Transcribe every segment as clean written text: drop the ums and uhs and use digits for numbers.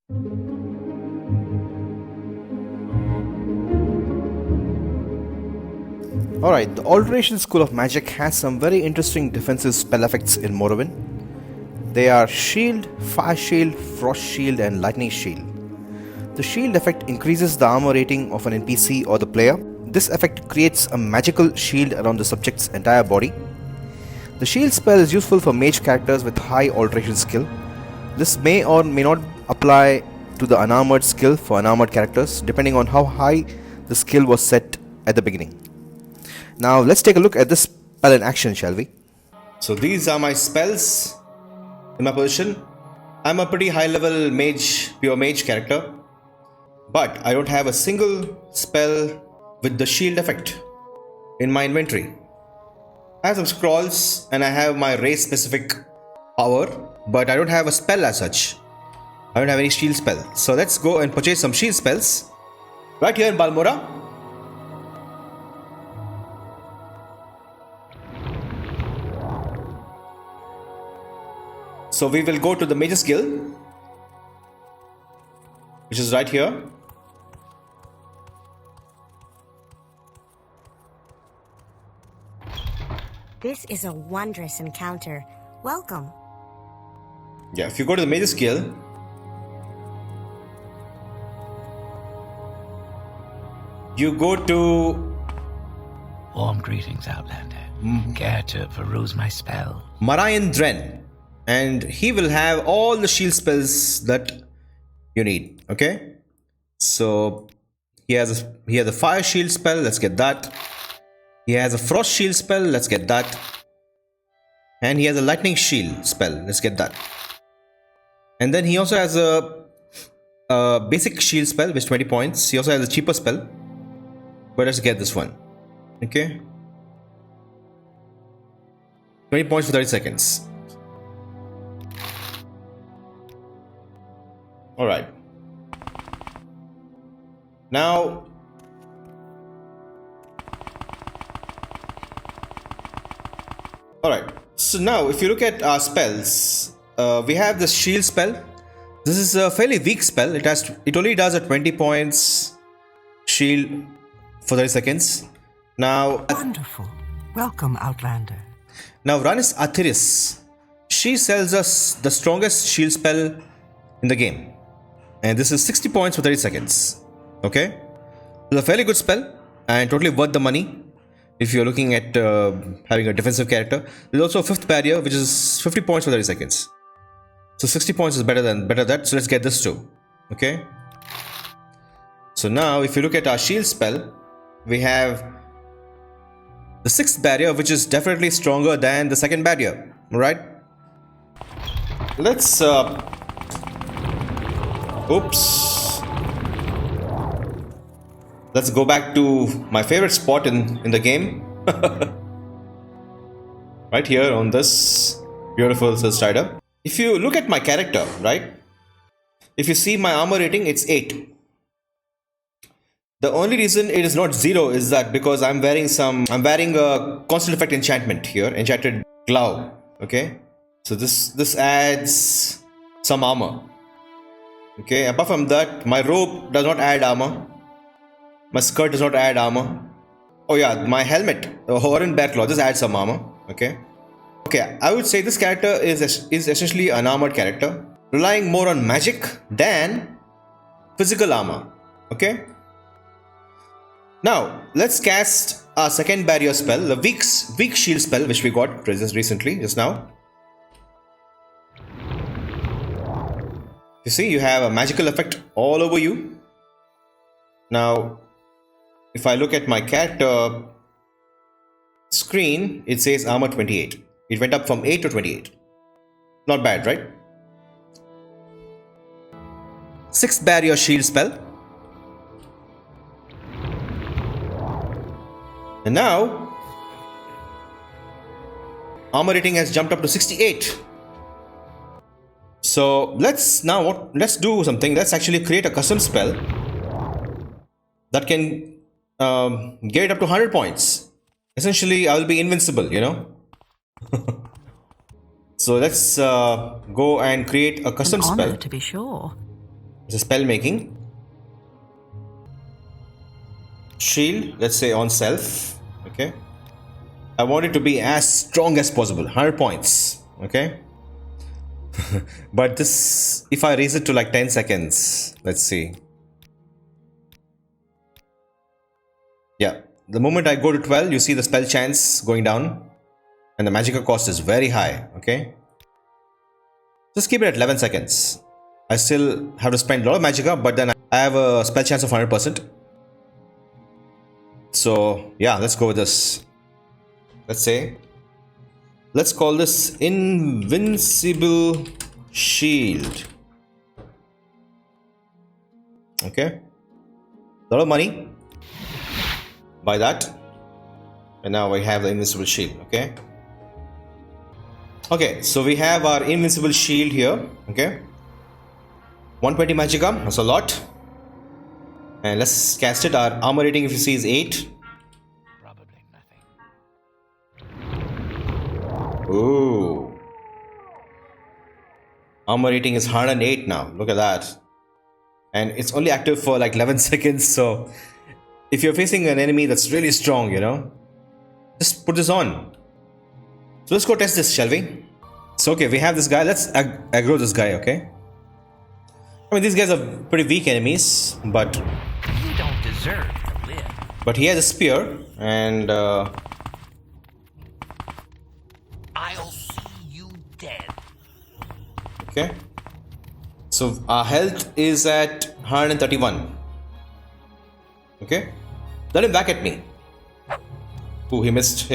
Alright, the Alteration School of Magic has some very interesting defensive spell effects in Morrowind. They are Shield, Fire Shield, Frost Shield and Lightning Shield. The shield effect increases the armor rating of an NPC or the player. This effect creates a magical shield around the subject's entire body. The shield spell is useful for mage characters with high alteration skill. This may or may not apply to the unarmored skill for unarmored characters, depending on how high the skill was set at the beginning. Now let's take a look at this spell in action, shall we? So these are my spells in my position. I'm a pretty high level mage, pure mage character, but I don't have a single spell with the shield effect in my inventory. I have some scrolls and I have my race specific power, but I don't have a spell as such. I don't have any shield spell. So let's go and purchase some shield spells right here in Balmora. So we will go to the Mage's Guild, which is right here. This is a wondrous encounter. Welcome. Yeah, if you go to the Mage's Guild, you go to Warm greetings, Outlander. Care to peruse my spell? Marayan Dren, and he will have all the shield spells that you need. Okay, so he has a fire shield spell. Let's get that. He has a frost shield spell. Let's get that. And he has a lightning shield spell. Let's get that. And then he also has a basic shield spell, which is 20 points. He also has a cheaper spell, but let's get this one. Okay, 20 points for 30 seconds. Alright. Now, alright, so now if you look at our spells, we have the shield spell. This is a fairly weak spell. It only does a 20 points shield for 30 seconds. Now, wonderful. Welcome, Outlander. Now Ranis Athiris, she sells us the strongest shield spell in the game, and this is 60 points for 30 seconds. Okay, it's a fairly good spell and totally worth the money if you're looking at having a defensive character. There's also a fifth barrier, which is 50 points for 30 seconds. So 60 points is better than that. So let's get this too. Okay, so now if you look at our shield spell, we have the sixth barrier, which is definitely stronger than the second barrier. Alright, let's let's go back to my favorite spot in the game. Right here on this beautiful Strider. If you look at my character, right, if you see my armor rating, it's 8. The only reason it is not 0 is that because I'm wearing a constant effect enchantment here, enchanted glove. Okay, so this adds some armor. Okay, apart from that, my robe does not add armor. My skirt does not add armor. Oh yeah, my helmet, Horan Bear Claw, this adds some armor. Okay, I would say this character is essentially an armored character, relying more on magic than physical armor. Okay. Now, let's cast our second barrier spell, the weak shield spell, which we got just now. You see, you have a magical effect all over you. Now, if I look at my character screen, it says armor 28. It went up from 8 to 28. Not bad, right? Sixth barrier shield spell. And now, armor rating has jumped up to 68. So let's do something. Let's actually create a custom spell that can get it up to 100 points. Essentially, I will be invincible, you know. So let's go and create a custom spell. To be sure. It's a spell making. Shield, let's say on self. Okay. I want it to be as strong as possible. 100 points. Okay. But this, if I raise it to like 10 seconds, let's see. Yeah. The moment I go to 12, you see the spell chance going down. And the magicka cost is very high. Okay. Just keep it at 11 seconds. I still have to spend a lot of magicka, but then I have a spell chance of 100%. So yeah, let's go with this. Let's call this Invincible Shield. Okay. A lot of money. Buy that. And now we have the Invincible Shield. Okay. Okay, so we have our Invincible Shield here. Okay. 120 magicka, that's a lot. And let's cast it. Our armor rating, if you see, is 8. Probably nothing. Ooh. Armor rating is 108 now. Look at that. And it's only active for like 11 seconds. So if you're facing an enemy that's really strong, you know, just put this on. So let's go test this, shall we? So okay, we have this guy. Let's aggro this guy, okay? I mean, these guys are pretty weak enemies, but You don't deserve to live. but he has a spear, and I'll see you dead. okay. So our health is at 131. Okay, let him back at me. Ooh, he missed.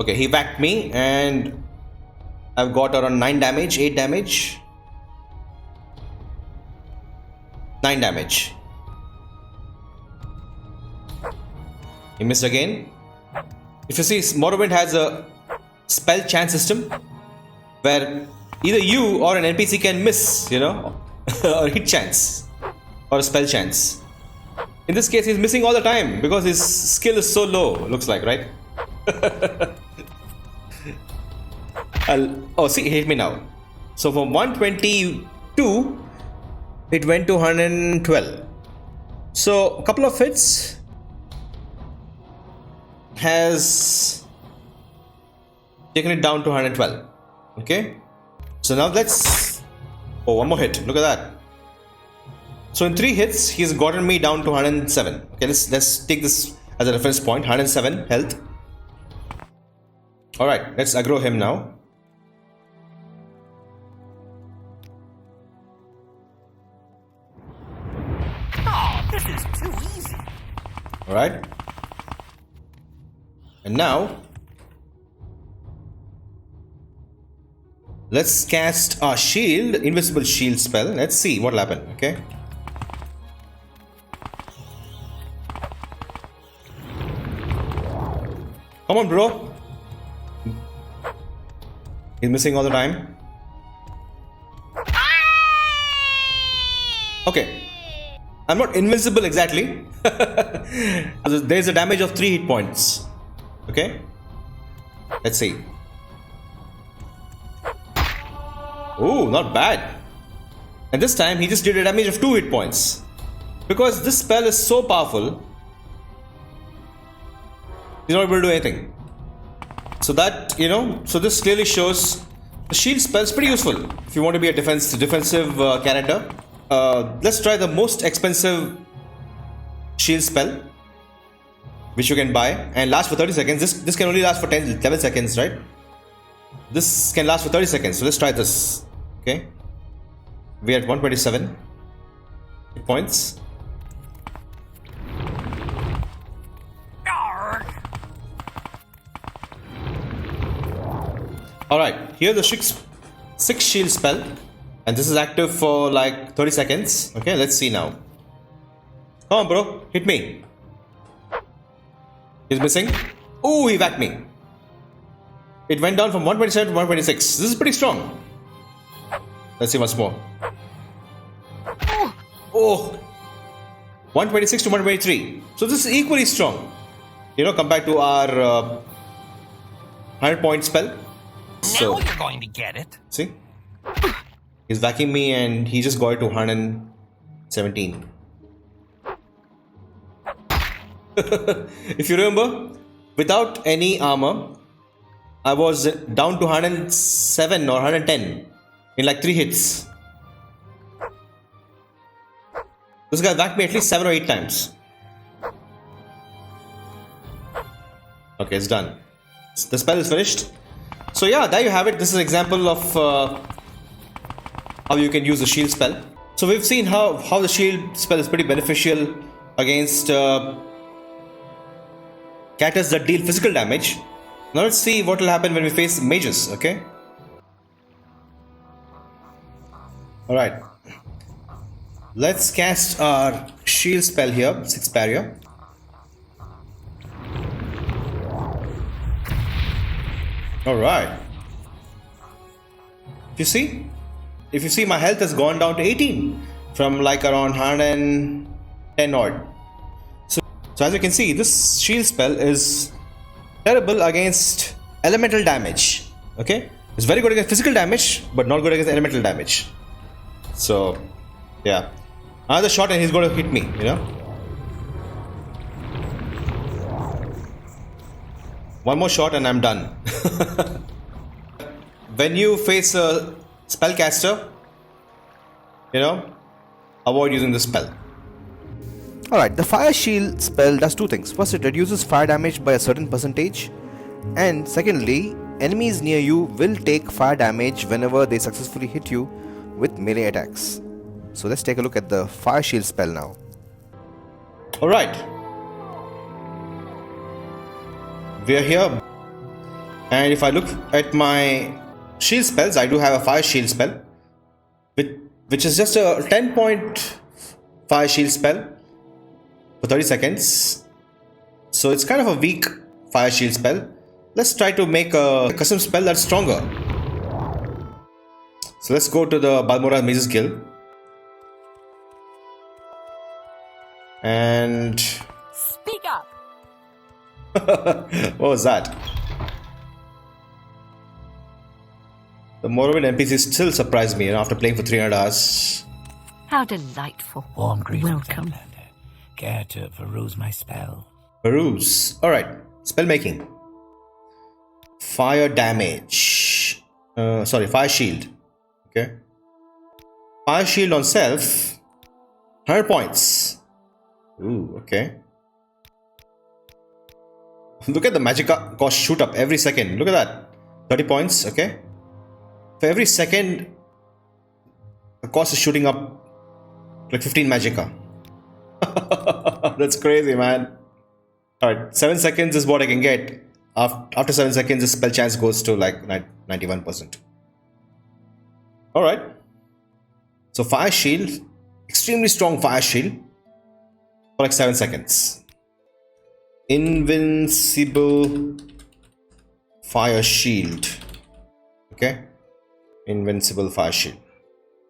Okay, he whacked me, and I've got around 9 damage, 8 damage. 9 damage. He missed again. If you see, Morrowind has a spell chance system where either you or an NPC can miss, you know, or hit chance or a spell chance. In this case, he's missing all the time because his skill is so low, looks like, right? Oh, see, he hit me now. So from 122, it went to 112. So a couple of hits has taken it down to 112. Okay. So now let's. Oh, one more hit. Look at that. So in 3 hits, he's gotten me down to 107. Okay, let's take this as a reference point. 107 health. All right, let's aggro him now. Oh, this is too easy. All right. And now let's cast our shield, invisible shield spell. Let's see what will happen. Okay. Come on, bro. He's missing all the time. Okay. I'm not invincible exactly. There's a damage of 3 hit points. Okay. Let's see. Oh, not bad. And this time he just did a damage of 2 hit points. Because this spell is so powerful, he's not able to do anything. So that, you know, so this clearly shows the shield spell is pretty useful if you want to be a defensive character. Let's try the most expensive shield spell, which you can buy and last for 30 seconds. This can only last for 11 seconds, right? This can last for 30 seconds. So let's try this. Okay. We're at 127 hit points. Alright, here's the 6 shield spell, and this is active for like 30 seconds. Okay, let's see now. Come on, bro, hit me. He's missing. Oh, he whacked me. It went down from 127 to 126. This is pretty strong. Let's see once more. Oh, 126 to 123. So this is equally strong, you know, compared to our 100-point spell. Now So, you're going to get it. see? He's whacking me and he just got it to 117. If you remember, without any armor, I was down to 107 or 110 in like 3 hits. This guy whacked me at least 7 or 8 times. Okay, it's done. The spell is finished. So yeah, there you have it. This is an example of how you can use the shield spell. So we've seen how the shield spell is pretty beneficial against characters that deal physical damage. Now let's see what will happen when we face mages, okay? Alright. Let's cast our shield spell here, 6 barrier. Alright. If you see my health has gone down to 18 from like around 110 odd. So as you can see, this shield spell is terrible against elemental damage. Okay? It's very good against physical damage, but not good against elemental damage. So, yeah. Another shot and he's going to hit me, you know? One more shot and I'm done. When you face a spellcaster, you know, avoid using this spell. Alright, the fire shield spell does 2 things. First, it reduces fire damage by a certain percentage, and secondly, enemies near you will take fire damage whenever they successfully hit you with melee attacks. So let's take a look at the fire shield spell now. Alright, we are here, and if I look at my shield spells, I do have a fire shield spell, which is just a 10-point fire shield spell for 30 seconds. So it's kind of a weak fire shield spell. Let's try to make a custom spell that's stronger. So let's go to the Balmora Mages Guild. And Speak up! what was that? The Morrowind NPCs still surprise me, you know, after playing for 300 hours. How delightful. Warm greetings, Welcome. Outlander. Care to peruse my spell? Peruse. Alright. Spell making. Fire damage. Fire shield. Okay. Fire shield on self. 100 points. Ooh, okay. Look at the magic cost shoot up every second. Look at that. 30 points, okay. For every second, the cost is shooting up like 15 magicka. That's crazy, man. Alright, 7 seconds is what I can get. After 7 seconds, the spell chance goes to like 91%. Alright. So fire shield, extremely strong fire shield for like 7 seconds. Invincible fire shield. Okay. Invincible fire shield.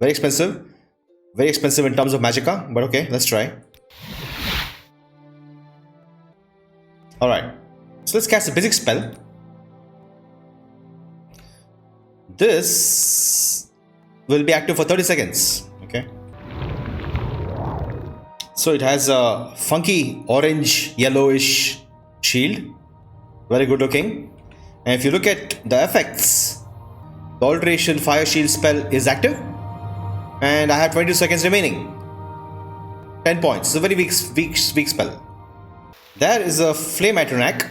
Very expensive. Very expensive in terms of magicka, but okay, let's try. Alright. So let's cast a basic spell. This will be active for 30 seconds. Okay. So it has a funky orange yellowish shield. Very good looking. And if you look at the effects, the Alteration Fire Shield spell is active. And I have 22 seconds remaining. 10 points. It's a very weak spell. There is a Flame Atronach.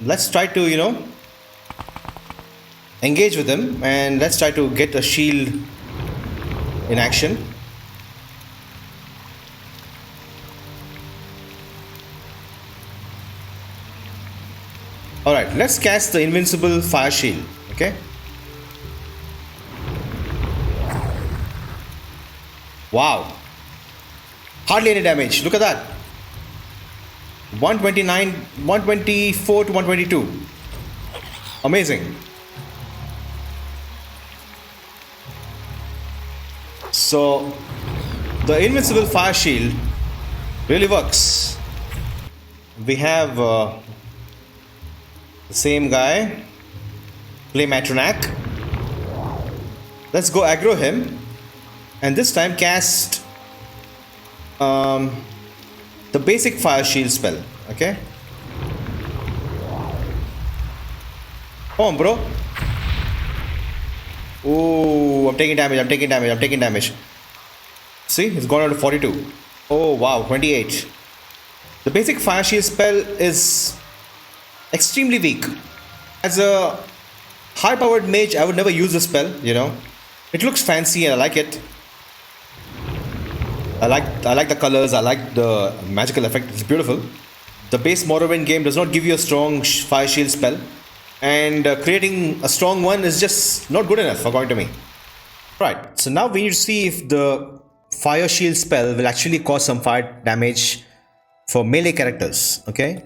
Let's try to, you know, engage with him. And let's try to get a shield in action. Alright, let's cast the Invincible Fire Shield. Okay. Wow. Hardly any damage. Look at that. 124 to 122. Amazing. So, the Invincible Fire Shield really works. We have the same guy, Flame Atronach. Let's go aggro him and this time cast the basic fire shield spell. Okay. Come on, bro. Oh, I'm taking damage. See, it's gone down to 42. Oh, wow, 28. The basic fire shield spell is extremely weak. As a high-powered mage, I would never use the spell, you know. It looks fancy and I like it. I like the colors, I like the magical effect, it's beautiful. The base Morrowind game does not give you a strong fire shield spell. And creating a strong one is just not good enough according to me. Right, so now we need to see if the fire shield spell will actually cause some fire damage for melee characters. Okay,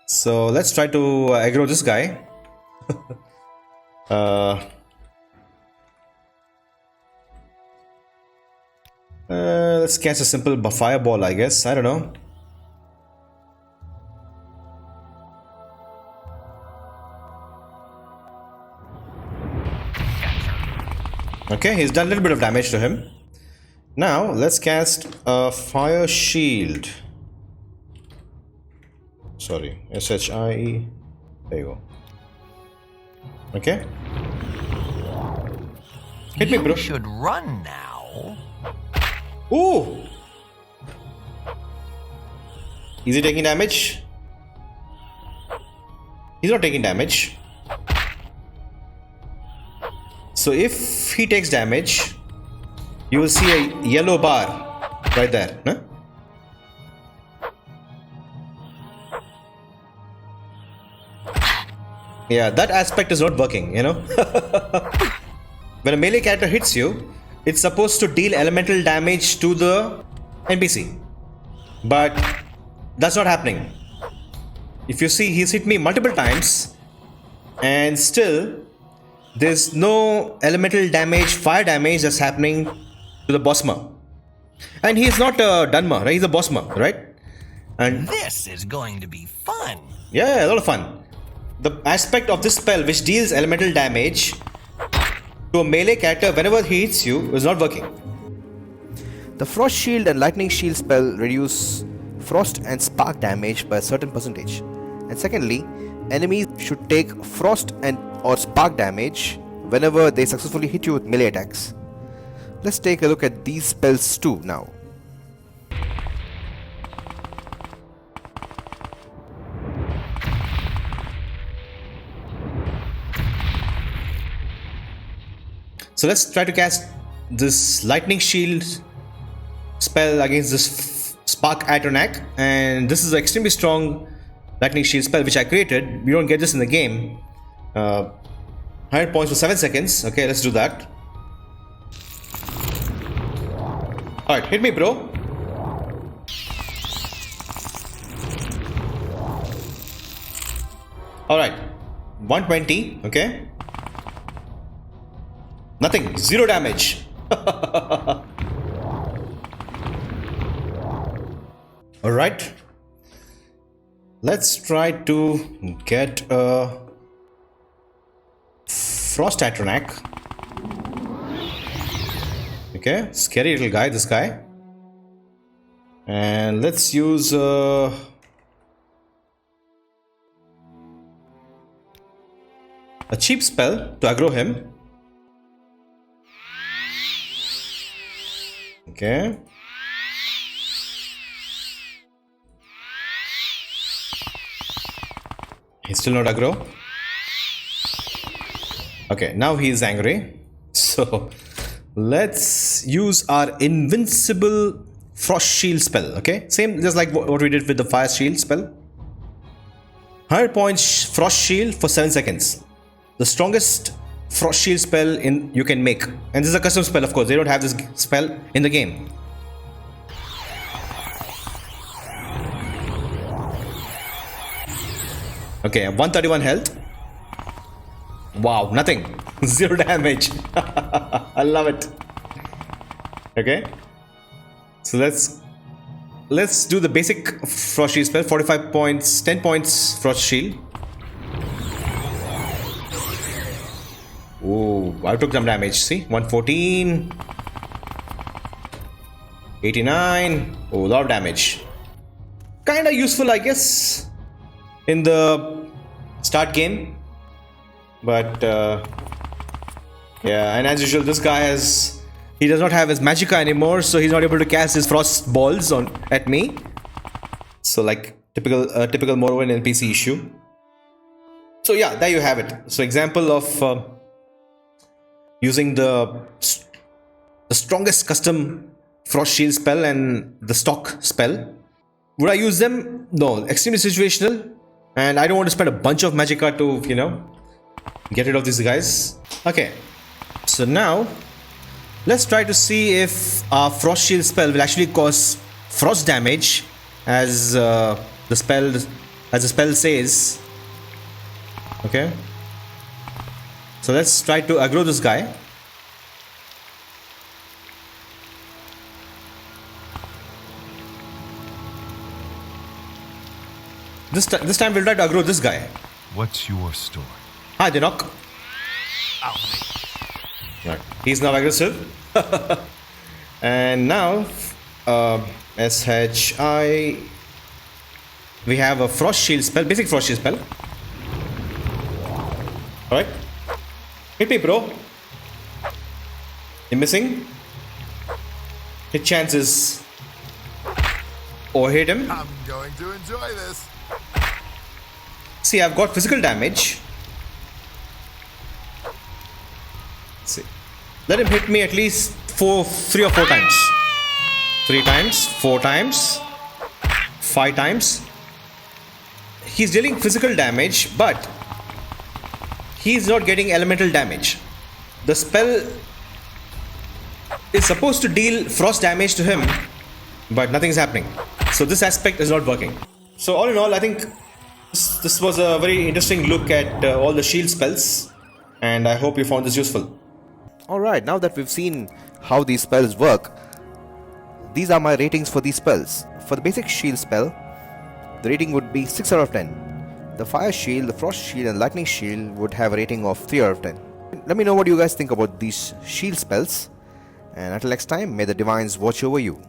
so let's try to aggro this guy. Let's cast a simple fireball, I guess. I don't know. Okay, he's done a little bit of damage to him. Now, let's cast a fire shield. Sorry, S-H-I-E. There you go. Okay. Hit me, bro. You should run now. Ooh! Is he taking damage? He's not taking damage. So if he takes damage, you will see a yellow bar right there. Huh? Yeah, that aspect is not working, you know. When a melee character hits you, it's supposed to deal elemental damage to the NPC. But that's not happening. If you see, he's hit me multiple times and still there's no elemental damage, fire damage that's happening to the bossma. And he's not a Dunma, right? He's a bossma, right? And This is going to be fun. yeah, a lot of fun. The aspect of this spell which deals elemental damage to a melee character whenever he hits you is not working. The Frost Shield and Lightning Shield spell reduce frost and spark damage by a certain percentage. And secondly, enemies should take frost and or spark damage whenever they successfully hit you with melee attacks. Let's take a look at these spells too now. So let's try to cast this Lightning Shield spell against this Spark Atronach, and this is an extremely strong Lightning Shield spell which I created. We don't get this in the game. 100 points for 7 seconds. Okay, let's do that. Alright, hit me, bro. Alright, 120. Okay. Nothing, 0 damage. Alright. Let's try to get a Frost Atronach. Okay, scary little guy, this guy. And let's use a cheap spell to aggro him. Okay. He's still not aggro. Okay, now he is angry. So let's use our invincible Frost Shield spell. Okay, same just like what we did with the Fire Shield spell. 100 points Frost Shield for 7 seconds. The strongest Frost Shield spell you can make, and this is a custom spell. Of course, they don't have this spell in the game. Okay, 131 health. Wow, nothing. 0 damage. I love it. Okay. So let's do the basic Frost Shield spell. 45 points, 10 points Frost Shield. Oh, I took some damage. See, 114. 89. Oh, a lot of damage. Kinda useful, I guess, in the start game. But yeah, and as usual, this guy he does not have his magicka anymore, so he's not able to cast his frost balls at me. So like typical Morrowind NPC issue. So yeah, there you have it. So example of using the strongest custom frost shield spell and the stock spell. Would I use them? No, extremely situational, and I don't want to spend a bunch of magicka to, you know, get rid of these guys. Okay, so now let's try to see if our frost shield spell will actually cause frost damage as the spell says. Okay, so let's try to aggro this guy. This time we'll try to aggro this guy. What's your story? Hi, Atronach. Right. He's now aggressive. And now, SHI, we have a frost shield spell, basic frost shield spell. Alright. Hit me, bro. You're missing. Hit chances. Or hit him. I'm going to enjoy this. See, I've got physical damage. See, let him hit me at least 3 or 4 times. 3 times, 4 times, 5 times. He's dealing physical damage, but he's not getting elemental damage. The spell is supposed to deal frost damage to him, but nothing's happening. So this aspect is not working. So all in all, I think this was a very interesting look at all the shield spells, and I hope you found this useful. Alright, now that we've seen how these spells work, these are my ratings for these spells. For the basic shield spell, the rating would be 6 out of 10. The fire shield, the frost shield and lightning shield would have a rating of 3 out of 10. Let me know what you guys think about these shield spells, and until next time, may the divines watch over you.